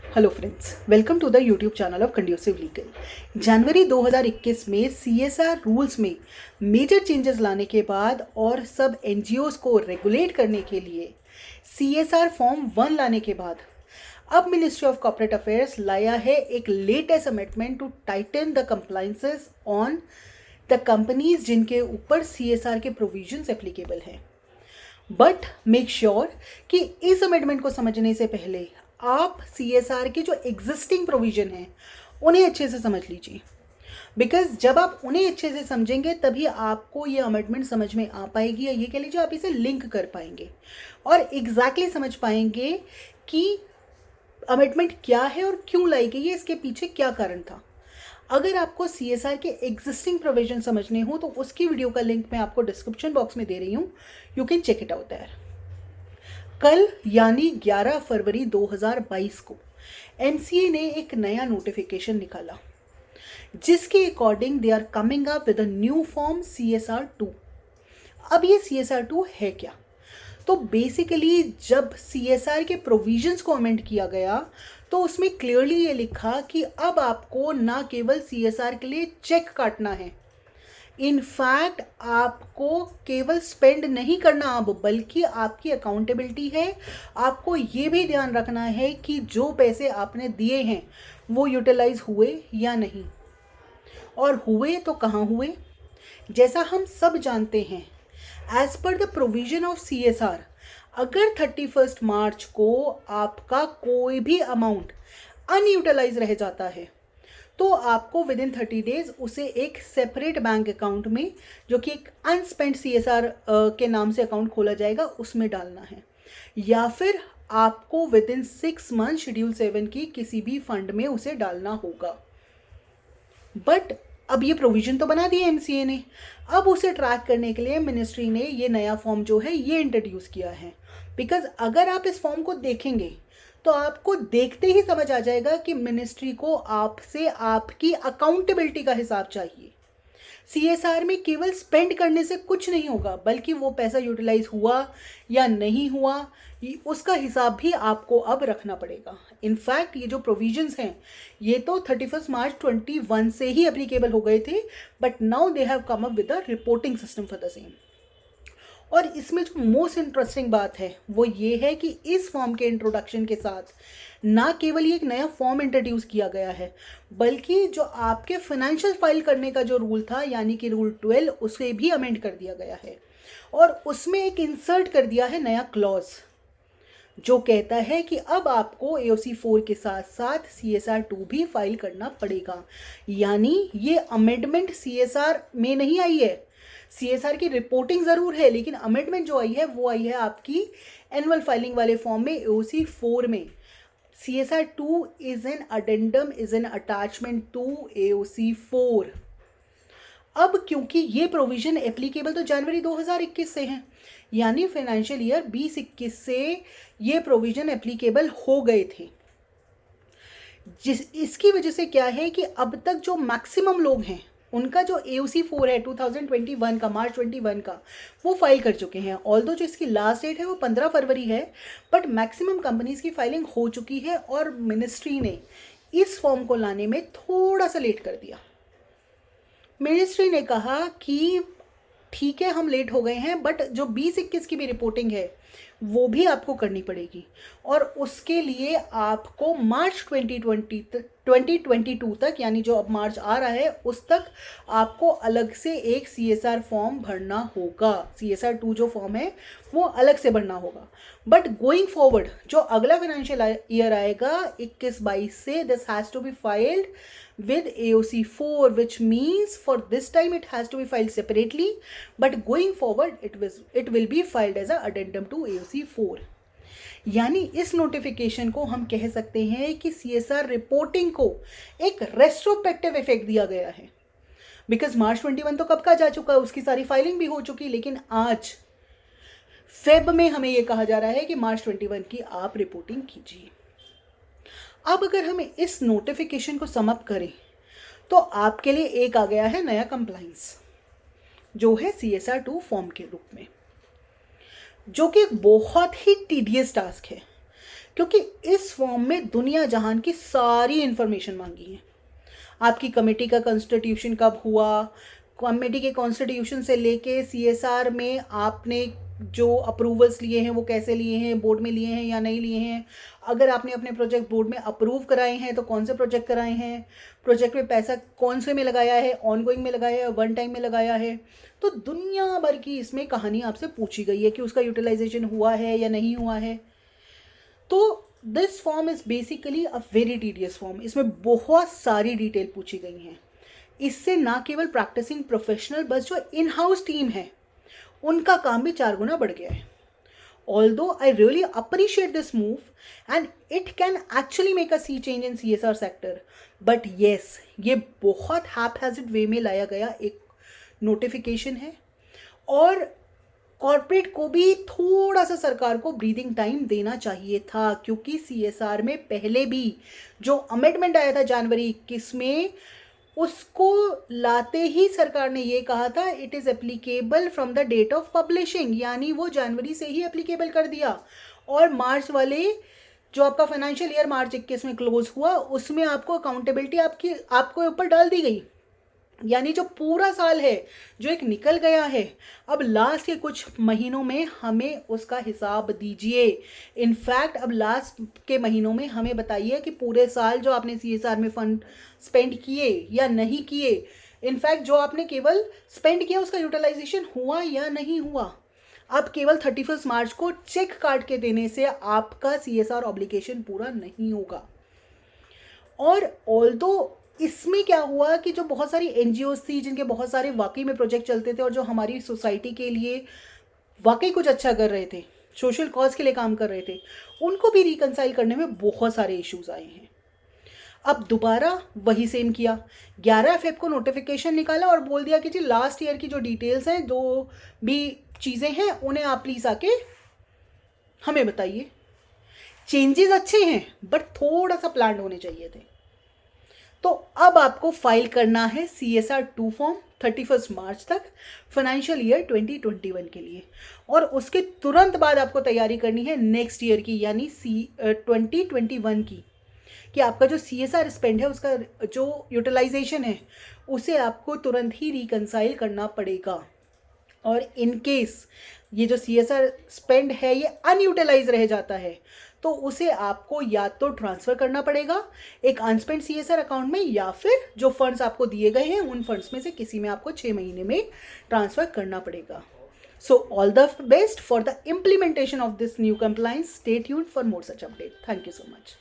Hello friends, welcome to the YouTube channel of Conducive Legal. जनवरी 2021 में CSR rules में major changes लाने के बाद और सब एनजीओज को रेगुलेट करने के लिए सीएसआर फॉर्म 1 लाने के बाद अब मिनिस्ट्री ऑफ कॉर्पोरेट अफेयर्स लाया है एक latest amendment to tighten the compliances on the companies जिनके ऊपर सीएसआर के प्रोविजंस एप्लीकेबल हैं। बट मेक श्योर कि इस अमेंडमेंट को समझने से पहले आप सीएसआर के जो एग्जिस्टिंग प्रोविजन हैं उन्हें अच्छे से समझ लीजिए, बिकॉज जब आप उन्हें अच्छे से समझेंगे तभी आपको ये अमेंडमेंट समझ में आ पाएगी, या ये कह लीजिए आप इसे लिंक कर पाएंगे और एग्जैक्टली समझ पाएंगे कि अमेंडमेंट क्या है और क्यों लाई गई है, इसके पीछे क्या कारण था। अगर आपको सीएसआर के एग्जिस्टिंग प्रोविजन समझने हो तो उसकी वीडियो का लिंक मैं आपको डिस्क्रिप्शन बॉक्स में दे रही हूँ, you can check it out there. कल यानी 11 फरवरी 2022 को एमसीए ने एक नया नोटिफिकेशन निकाला जिसके according they are coming up with a new form CSR2। अब ये CSR2 है क्या? तो बेसिकली जब CSR के प्रोविजंस को अमेंड किया गया तो उसमें क्लियरली ये लिखा कि अब आपको ना केवल CSR के लिए चेक काटना है, इनफैक्ट आपको केवल स्पेंड नहीं करना अब, बल्कि आपकी अकाउंटेबिलिटी है। आपको ये भी ध्यान रखना है कि जो पैसे आपने दिए हैं वो यूटिलाइज हुए या नहीं, और हुए तो कहाँ हुए। जैसा हम सब जानते हैं, as per the provision of CSR, अगर 31 मार्च को आपका कोई भी अमाउंट अनयूटिलाइज रह जाता है तो आपको विद इन 30 डेज उसे एक सेपरेट बैंक अकाउंट में, जो कि एक अनस्पेंड CSR के नाम से अकाउंट खोला जाएगा, उसमें डालना है, या फिर आपको विद इन 6 मंथ शेड्यूल 7 की किसी भी फंड में उसे डालना होगा। बट अब ये प्रोविजन तो बना दिया एमसीए ने, अब उसे ट्रैक करने के लिए मिनिस्ट्री ने ये नया फॉर्म जो है ये इंट्रोड्यूस किया है। बिकॉज अगर आप इस फॉर्म को देखेंगे तो आपको देखते ही समझ आ जाएगा कि मिनिस्ट्री को आपसे आपकी अकाउंटेबिलिटी का हिसाब चाहिए। सीएसआर में केवल स्पेंड करने से कुछ नहीं होगा, बल्कि वो पैसा यूटिलाइज हुआ या नहीं हुआ उसका हिसाब भी आपको अब रखना पड़ेगा। इनफैक्ट ये जो प्रोविजंस हैं ये तो 31 मार्च 21 से ही एप्लीकेबल हो गए थे, but now they have come up with a reporting system for the same. और इसमें जो मोस्ट इंटरेस्टिंग बात है वो ये है कि इस फॉर्म के इंट्रोडक्शन के साथ ना केवल ये एक नया फॉर्म इंट्रोड्यूस किया गया है, बल्कि जो आपके फाइनेंशियल फाइल करने का जो रूल था यानी कि रूल 12, उसे भी अमेंड कर दिया गया है। और उसमें एक इंसर्ट कर दिया है नया क्लॉज जो कहता है कि अब आपको AOC 4 के साथ साथ CSR2 भी फाइल करना पड़ेगा। यानी ये अमेंडमेंट CSR में नहीं आई है, CSR की रिपोर्टिंग ज़रूर है, लेकिन अमेंडमेंट जो आई है वो आई है आपकी एनुअल फाइलिंग वाले फॉर्म में AOC 4 में। CSR2 is an addendum, is an attachment to AOC 4। अब क्योंकि ये प्रोविजन एप्लीकेबल तो जनवरी 2021 से है, यानी फाइनेंशियल ईयर 2021 से ये प्रोविजन एप्लीकेबल हो गए थे, इसकी वजह से क्या है कि अब तक जो मैक्सिमम लोग हैं उनका जो AOC 4 है 2021 का, मार्च 21 का, वो फाइल कर चुके हैं। ऑल्दो जो इसकी लास्ट डेट है वो 15 फरवरी है, बट मैक्सिमम कंपनीज की फाइलिंग हो चुकी है और मिनिस्ट्री ने इस फॉर्म को लाने में थोड़ा सा लेट कर दिया। मिनिस्ट्री ने कहा कि ठीक है हम लेट हो गए हैं, बट जो 2021 की भी रिपोर्टिंग है वो भी आपको करनी पड़ेगी, और उसके लिए आपको मार्च 2022 तक, यानी जो अब मार्च आ रहा है उस तक आपको अलग से एक CSR फॉर्म भरना होगा। CSR2 जो फॉर्म है वो अलग से भरना होगा। बट गोइंग फॉरवर्ड जो अगला फाइनेंशियल ईयर आएगा 21-22 से, this has to be filed with AOC 4, which means for this time it has to be filed separately, but going forward it will be filed as a addendum to AOC 4। यानी इस notification को हम कह सकते हैं कि CSR reporting को एक रेट्रोस्पेक्टिव इफेक्ट दिया गया है, बिकॉज मार्च 21 तो कब का जा चुका है, उसकी सारी फाइलिंग भी हो चुकी, लेकिन आज फेब में हमें यह कहा जा रहा है कि मार्च 21 की आप रिपोर्टिंग कीजिए। अब अगर हम इस नोटिफिकेशन को समअप करें तो आपके लिए एक आ गया है नया कंप्लाइंस, जो है CSR2 फॉर्म के रूप में, जो कि एक बहुत ही टीडियस टास्क है। क्योंकि इस फॉर्म में दुनिया जहान की सारी इंफॉर्मेशन मांगी है। आपकी कमेटी का कॉन्स्टिट्यूशन कब हुआ, कमेटी के कॉन्स्टिट्यूशन से लेके सीएसआर में आपने जो अप्रूवल्स लिए हैं वो कैसे लिए हैं, बोर्ड में लिए हैं या नहीं लिए हैं, अगर आपने अपने प्रोजेक्ट बोर्ड में अप्रूव कराए हैं तो कौन से प्रोजेक्ट कराए हैं, प्रोजेक्ट में पैसा कौन से में लगाया है, ऑनगोइंग में लगाया है, वन टाइम में लगाया है। तो दुनिया भर की इसमें कहानी आपसे पूछी गई है कि उसका यूटिलाइजेशन हुआ है या नहीं हुआ है। तो this form is basically a very tedious form. इसमें बहुत सारी डिटेल पूछी गई हैं। इससे ना केवल प्रैक्टिसिंग प्रोफेशनल, बस जो इन हाउस टीम है उनका काम भी 4 गुना बढ़ गया है। Although I really appreciate this move and it can actually make a sea change in CSR sector, but yes, ये बहुत haphazard वे में लाया गया एक नोटिफिकेशन है और कॉर्पोरेट को भी थोड़ा सा सरकार को ब्रीदिंग टाइम देना चाहिए था, क्योंकि CSR में पहले भी जो अमेंडमेंट आया था जनवरी 21 में, उसको लाते ही सरकार ने ये कहा था it is applicable from the date of publishing, यानी वो जनवरी से ही एप्लीकेबल कर दिया। और मार्च वाले जो आपका फाइनेंशियल ईयर मार्च 21 में क्लोज हुआ उसमें आपको अकाउंटेबिलिटी आपको ऊपर डाल दी गई। यानी जो पूरा साल है जो एक निकल गया है, अब लास्ट के कुछ महीनों में हमें उसका हिसाब दीजिए। इनफैक्ट अब लास्ट के महीनों में हमें बताइए कि पूरे साल जो आपने सीएसआर में फंड स्पेंड किए या नहीं किए, इनफैक्ट जो आपने केवल स्पेंड किया उसका यूटिलाइजेशन हुआ या नहीं हुआ। अब केवल 31 मार्च को चेक काट के देने से आपका सीएसआर ऑब्लिगेशन पूरा नहीं होगा। और ऑल्दो इसमें क्या हुआ कि जो बहुत सारी एनजीओज थी जिनके बहुत सारे वाकई में प्रोजेक्ट चलते थे और जो हमारी सोसाइटी के लिए वाकई कुछ अच्छा कर रहे थे, सोशल कॉज के लिए काम कर रहे थे, उनको भी रिकंसाइल करने में बहुत सारे इश्यूज आए हैं। अब दोबारा वही सेम किया, 11 फेब को नोटिफिकेशन निकाला और बोल दिया कि जी लास्ट ईयर की जो डिटेल्स हैं, जो भी चीज़ें हैं, उन्हें आप प्लीज़ आके हमें बताइए। चेंजेस अच्छे हैं बट थोड़ा सा प्लान होने चाहिए थे। तो अब आपको फाइल करना है CSR 2 फॉर्म 31 मार्च तक फाइनेंशियल ईयर 2021 के लिए, और उसके तुरंत बाद आपको तैयारी करनी है नेक्स्ट ईयर की यानी 2021 की, कि आपका जो CSR स्पेंड है उसका जो यूटिलाइजेशन है उसे आपको तुरंत ही रिकंसाइल करना पड़ेगा। और इन केस ये जो CSR स्पेंड है ये अनयूटिलाइज रह जाता है तो उसे आपको या तो ट्रांसफ़र करना पड़ेगा एक अनस्पेंड CSR अकाउंट में, या फिर जो फंड्स आपको दिए गए हैं उन फंड्स में से किसी में आपको 6 महीने में ट्रांसफ़र करना पड़ेगा। So all the best for the implementation of this new compliance. Stay tuned for more such update. Thank you so much.